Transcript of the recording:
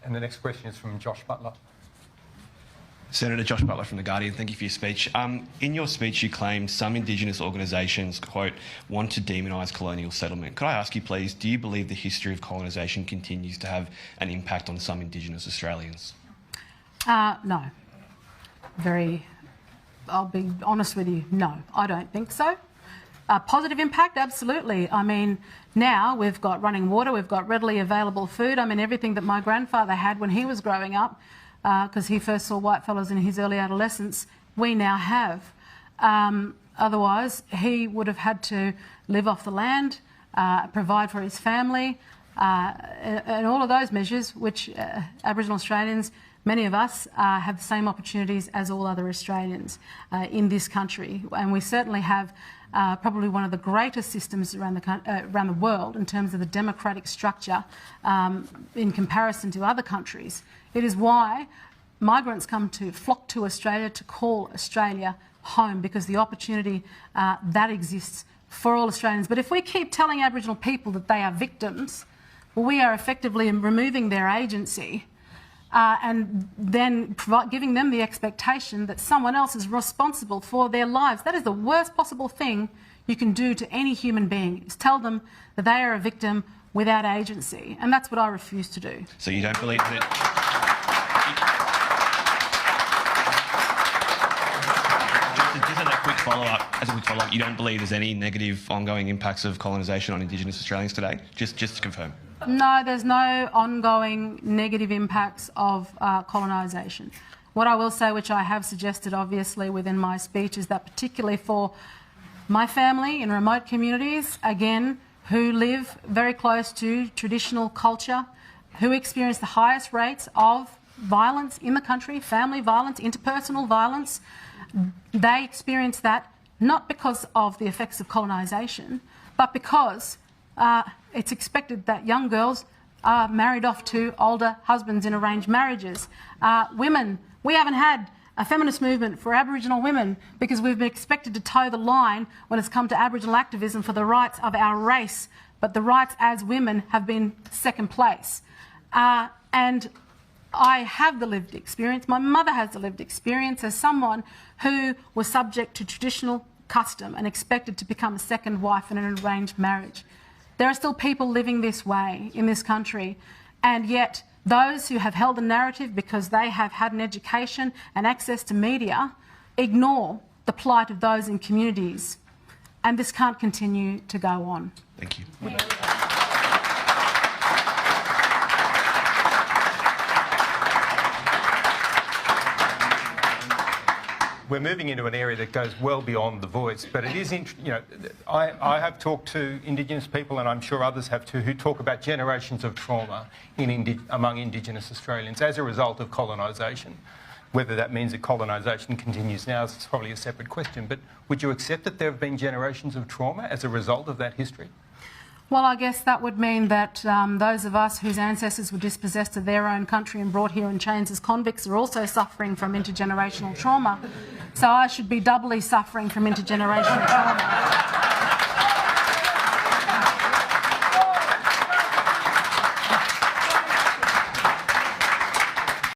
And the next question is from Josh Butler. Senator Josh Butler from The Guardian, thank you for your speech. In your speech you claimed some Indigenous organisations, quote, want to demonise colonial settlement. Could I ask you please, do you believe the history of colonisation continues to have an impact on some Indigenous Australians? No. I'll be honest with you, no, I don't think so. Positive impact, absolutely. I mean, now we've got running water, we've got readily available food. I mean, everything that my grandfather had when he was growing up, because he first saw whitefellas in his early adolescence, we now have. Otherwise, he would have had to live off the land, provide for his family, and all of those measures, which Aboriginal Australians, many of us, have the same opportunities as all other Australians in this country. And we certainly have probably one of the greatest systems around the world in terms of the democratic structure in comparison to other countries. It is why migrants flock to Australia to call Australia home, because the opportunity that exists for all Australians. But if we keep telling Aboriginal people that they are victims, well, we are effectively removing their agency and then giving them the expectation that someone else is responsible for their lives. That is the worst possible thing you can do to any human being, is tell them that they are a victim without agency. And that's what I refuse to do. So you don't believe that... Just as a quick follow-up, you don't believe there's any negative ongoing impacts of colonisation on Indigenous Australians today? Just to confirm. No, there's no ongoing negative impacts of colonisation. What I will say, which I have suggested obviously within my speech, is that particularly for my family in remote communities, again, who live very close to traditional culture, who experience the highest rates of violence in the country, family violence, interpersonal violence, they experience that not because of the effects of colonisation, but because it's expected that young girls are married off to older husbands in arranged marriages. Women, we haven't had a feminist movement for Aboriginal women because we've been expected to toe the line when it's come to Aboriginal activism for the rights of our race, but the rights as women have been second place. And I have the lived experience, my mother has the lived experience as someone who was subject to traditional custom and expected to become a second wife in an arranged marriage. There are still people living this way in this country, and yet those who have held a narrative because they have had an education and access to media ignore the plight of those in communities, and this can't continue to go on. Thank you. We're moving into an area that goes well beyond the voice, but it is, I have talked to Indigenous people, and I'm sure others have too, who talk about generations of trauma among Indigenous Australians as a result of colonisation. Whether that means that colonisation continues now is probably a separate question, but would you accept that there have been generations of trauma as a result of that history? Well, I guess that would mean that those of us whose ancestors were dispossessed of their own country and brought here in chains as convicts are also suffering from intergenerational trauma. So I should be doubly suffering from intergenerational trauma.